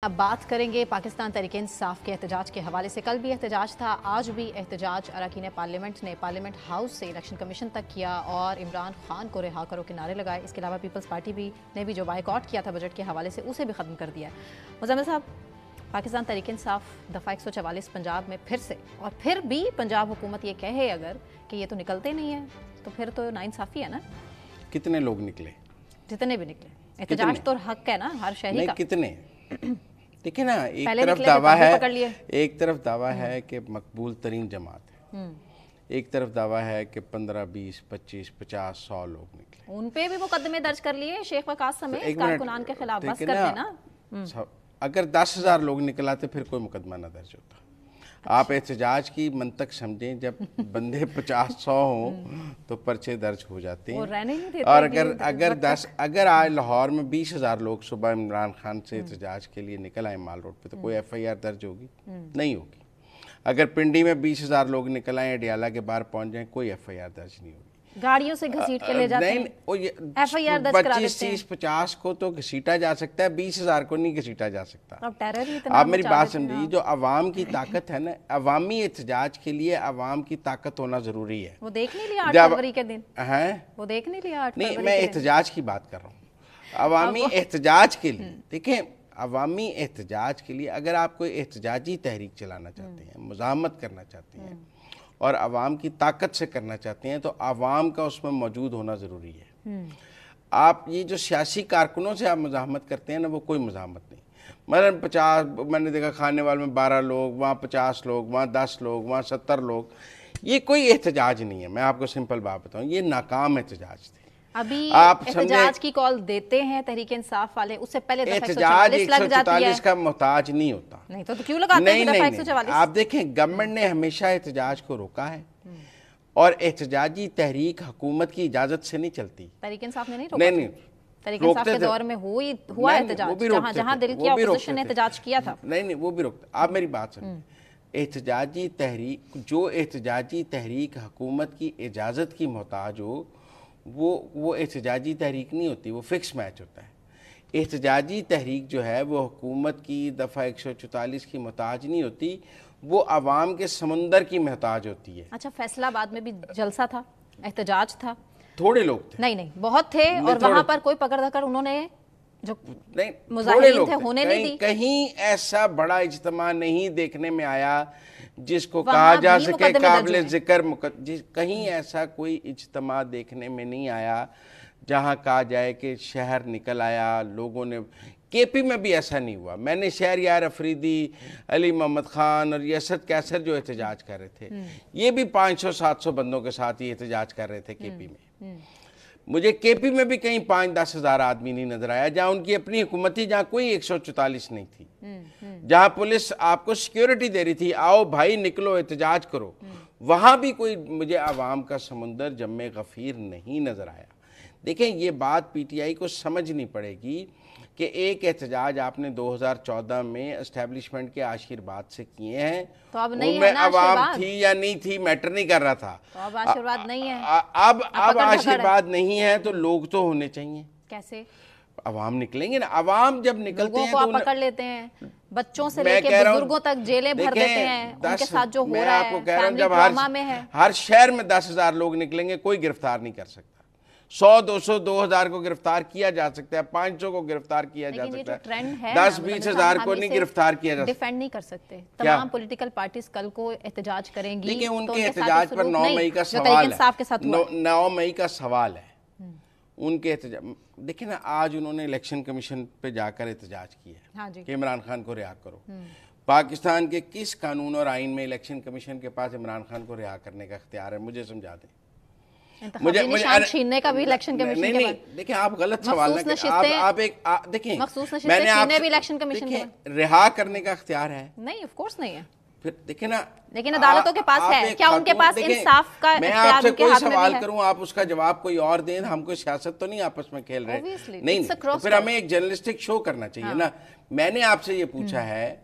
اب بات کریں گے پاکستان تحریک انصاف کے احتجاج کے حوالے سے۔ کل بھی احتجاج تھا، آج بھی احتجاج اراکین پارلیمنٹ نے پارلیمنٹ ہاؤس سے الیکشن کمیشن تک کیا اور عمران خان کو رہا کرو کے نعرے لگائے۔ اس کے علاوہ پیپلز پارٹی نے بھی جو بائیکاٹ کیا تھا بجٹ کے حوالے سے اسے بھی ختم کر دیا ہے۔ مزمل صاحب، پاکستان تحریک انصاف دفعہ 144 پنجاب میں پھر سے، اور پھر بھی پنجاب حکومت یہ کہے اگر کہ یہ تو نکلتے نہیں ہیں تو پھر تو ناانصافی ہے نا۔ کتنے لوگ نکلے؟ جتنے بھی نکلے، احتجاج تو حق ہے نا ہر شہری کا۔ کتنے؟ دیکھیں نا، ایک طرف دعویٰ ہے کہ مقبول ترین جماعت ہے، ایک طرف دعویٰ ہے کہ 15 20 25 50 100 لوگ نکلے۔ ان پہ بھی مقدمے درج کر لیے شیخ وقاص سمیت کارکنان کے خلاف، بس کر دینا۔ اگر 10,000 لوگ نکلاتے پھر کوئی مقدمہ نہ درج ہوتا۔ آپ احتجاج کی منطق سمجھیں، جب بندے 50-100 ہوں تو پرچے درج ہو جاتے ہیں، اور اگر آج لاہور میں 20,000 لوگ صبح عمران خان سے احتجاج کے لیے نکل آئے مال روڈ پہ تو کوئی ایف آئی آر درج ہوگی؟ نہیں ہوگی۔ اگر پنڈی میں 20,000 لوگ نکل آئیں، اڈیالہ کے باہر پہنچ جائیں، کوئی ایف آئی آر درج نہیں ہوگی۔ گاڑیوں سے گھسیٹ کے لے جاتے ہیں، ایف آئی آر درج کرا دیتے ہیں۔ 25 30 50 کو تو گھسیٹا جا سکتا ہے، 20,000 کو نہیں گھسیٹا جا سکتا۔ اب ٹیرر ہی اتنا آپ میری بات سمجھیے، جو عوام کی طاقت ہے نا، عوامی احتجاج کے لیے عوام کی طاقت ہونا ضروری ہے۔ وہ دیکھ نہیں لیا 8 فروری کے دن؟ وہ دیکھ نہیں لیا 8 فروری؟ نہیں، میں احتجاج کی بات کر رہا ہوں، عوامی احتجاج کے لیے۔ دیکھیں، عوامی احتجاج کے لیے اگر آپ کوئی احتجاجی تحریک چلانا چاہتے ہیں، مزاحمت کرنا چاہتے ہیں اور عوام کی طاقت سے کرنا چاہتے ہیں تو عوام کا اس میں موجود ہونا ضروری ہے۔ آپ یہ جو سیاسی کارکنوں سے آپ مزاحمت کرتے ہیں نا، وہ کوئی مزاحمت نہیں۔ مثلاً 50 میں نے دیکھا کھانے والے میں 12 لوگ، وہاں 50 لوگ، وہاں 10 لوگ، وہاں 70 لوگ، یہ کوئی احتجاج نہیں ہے۔ میں آپ کو سمپل بات بتاؤں، یہ ناکام احتجاج تھے۔ ابھی احتجاج کی کال دیتے ہیں تحریک انصاف والے، اس سے پہلے دفعہ 144 لگ جاتی ہے۔ 144 کا محتاج نہیں ہوتا۔ نہیں تو کیوں لگاتے ہیں دفعہ 144؟ آپ دیکھیں، گورنمنٹ نے ہمیشہ احتجاج کو روکا ہے، اور احتجاجی تحریک حکومت کی اجازت سے نہیں چلتی۔ تحریک انصاف نے نہیں روکا؟ نہیں، تحریک انصاف کے دور میں ہوا احتجاج، جہاں دل کیا اپوزیشن نے احتجاج کیا تھا۔ نہیں، وہ بھی روکتے۔ آپ میری بات سنیں، احتجاجی تحریک، جو احتجاجی تحریک حکومت کی اجازت کی محتاج ہو وہ احتجاجی تحریک نہیں ہوتی، وہ فکس میچ ہوتا ہے۔ احتجاجی تحریک جو ہے وہ حکومت کی دفعہ 144 کی محتاج نہیں ہوتی، وہ عوام کے سمندر کی محتاج ہوتی ہے۔ اچھا، فیصل آباد میں بھی جلسہ تھا، احتجاج تھا، تھوڑے لوگ تھے؟ نہیں بہت تھے، اور وہاں پر کوئی پکڑ دکڑ انہوں نے جو مظاہرین تھے ہونے نہیں دی۔ کہیں ایسا بڑا اجتماع نہیں دیکھنے میں آیا جس کو کہا جا سکے قابل ذکر، کہیں ایسا کوئی اجتماع دیکھنے میں نہیں آیا جہاں کہا جائے کہ شہر نکل آیا لوگوں نے۔ کے پی میں بھی ایسا نہیں ہوا۔ میں نے شہریار افریدی، علی محمد خان اور یسد کیسر جو احتجاج کر رہے تھے، یہ بھی 500-700 بندوں کے ساتھ ہی احتجاج کر رہے تھے کے پی میں۔ مجھے کے پی میں بھی کہیں 5-10 ہزار آدمی نہیں نظر آیا، جہاں ان کی اپنی حکومت تھی، جہاں کوئی 144 نہیں تھی، جہاں پولیس آپ کو سیکیورٹی دے رہی تھی، آؤ بھائی نکلو احتجاج کرو، وہاں بھی کوئی مجھے عوام کا سمندر جم غفیر نہیں نظر آیا۔ دیکھیں، یہ بات پی ٹی آئی کو سمجھنی پڑے گی کہ ایک احتجاج آپ نے 2014 میں اسٹیبلشمنٹ کے آشیرواد سے کیے ہیں، ان میں عوام تھی یا نہیں تھی میٹر نہیں کر رہا تھا۔ اب آشیرواد نہیں ہے، اب آشیرواد نہیں ہے تو لوگ تو ہونے چاہیے۔ کیسے؟ عوام نکلیں گے نا۔ عوام جب نکلتے ہیں تو آپ پکڑ لیتے ہیں، بچوں سے لے کے بزرگوں تک جیلیں بھر دیتے ہیں، ان کے ساتھ جو ہو رہا ہے فیملی ڈرامہ میں ہے۔ ہر شہر میں 10,000 لوگ نکلیں گے، کوئی گرفتار نہیں کر سکتا۔ 100 200 2,000 کو گرفتار کیا جا سکتا ہے، 500 کو گرفتار کیا جا سکتا ہے، 10-20 ہزار کو نہیں گرفتار کیا جا سکتا۔ ڈیفینڈ نہیں کر سکتے۔ تمام پولیٹیکل پارٹیز کل کو احتجاج کریں گی۔ لیکن ان کے احتجاج پر 9 مئی کا سوال ہے، 9 مئی کا سوال ہے ان کے احتجاج۔ دیکھیں نا، آج انہوں نے الیکشن کمیشن پہ جا کر احتجاج کیا ہے کہ عمران خان کو رہا کرو۔ پاکستان کے کس قانون اور آئین میں الیکشن کمیشن کے پاس عمران خان کو رہا کرنے کا اختیار ہے؟ مجھے سمجھا دیں۔ انتخابی نشان چھیننے کا بھی الیکشن کمیشن کے نہیں، دیکھیں آپ غلط سوال نہ کریں۔ آپ ایک دیکھیں، مخصوص نشستیں چھیننے بھی الیکشن کمیشن کے رہا کرنے کا اختیار ہے؟ نہیں، آف کورس نہیں ہے۔ پھر دیکھیں نا، لیکن عدالتوں کے پاس ہے، کیا ان کے پاس انصاف کا میں آپ سے کوئی سوال کروں، آپ اس کا جواب کوئی اور دیں، ہم کوئی سیاست تو نہیں آپس میں کھیل رہے۔ نہیں، پھر ہمیں ایک جرنلسٹک شو کرنا چاہیے نا۔ میں نے آپ سے یہ پوچھا ہے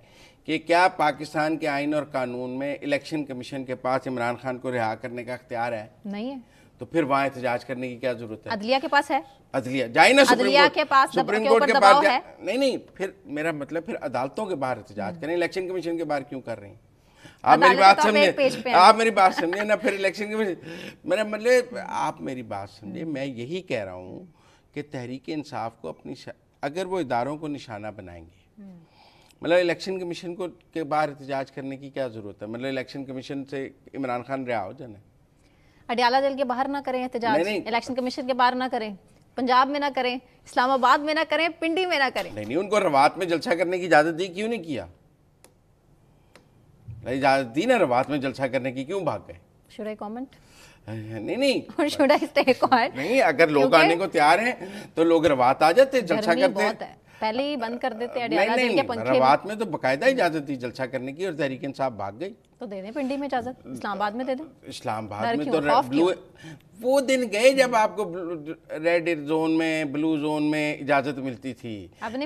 کہ کیا پاکستان کے آئین اور قانون میں الیکشن کمیشن کے پاس عمران خان کو رہا کرنے کا اختیار ہے؟ نہیں ہے۔ تو پھر وہاں احتجاج کرنے کی کیا ضرورت ہے؟ عدلیہ کے پاس ہے، عدلیہ جائے نا عدلیہ کے پاس سپریم کورٹ کے پاس نہیں پھر میرا مطلب پھر عدالتوں کے باہر احتجاج کریں، الیکشن کمیشن کے باہر کیوں کر رہی ہیں؟ آپ میری بات سمجھے، آپ میری بات سمجھے نا، پھر الیکشن کمیشن میرا مطلب آپ میری بات سمجھے. میں یہی کہہ رہا ہوں کہ تحریک انصاف کو اپنی اگر وہ اداروں کو نشانہ بنائیں گے، مطلب الیکشن کمیشن کو کے باہر احتجاج کرنے کی کیا ضرورت ہے؟ مطلب الیکشن کمیشن سے عمران خان رہا ہو جانا، اڈیالہ جیل کے باہر نہ کریں احتجاج، الیکشن کمیشن کے باہر نہ کریں، پنجاب میں نہ کریں، اسلام آباد میں نہ کریں، پنڈی میں نہ کریں. نہیں ان کو روات میں جلسہ کرنے کی اجازت دی، کیوں نہیں کیا؟ اجازت دی نا روات میں جلسہ کرنے کی، کیوں بھاگ گئے؟ Should I comment? نہیں Should I stay quiet? نہیں، اگر لوگ آنے کو تیار ہیں تو لوگ روات آ جاتے، جلسہ کرتے. بہت ہے، پہلے ہی بند کر دیتے اڈیالہ جیل کے پنکھے. روات میں تو باقاعدہ اجازت دی جلسہ کرنے کی، اور تحریک انصاف بھاگ گئی. تو دے دیں پنڈی میں اجازت، اسلام آباد میں دے دیں. اسلام آباد میں تو وہ دن گئے جب آپ کو ریڈ زون میں، بلو زون میں اجازت ملتی تھی،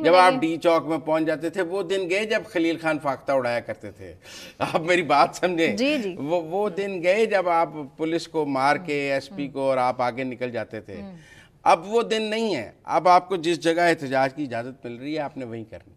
جب آپ ڈی چوک میں پہنچ جاتے تھے. وہ دن گئے جب خلیل خان فاختہ اڑایا کرتے تھے. آپ میری بات سمجھیں، وہ دن گئے جب آپ پولیس کو مار کے ایس پی کو اور آپ آگے نکل جاتے تھے. اب وہ دن نہیں ہے. اب آپ کو جس جگہ احتجاج کی اجازت مل رہی ہے آپ نے وہیں کرنی.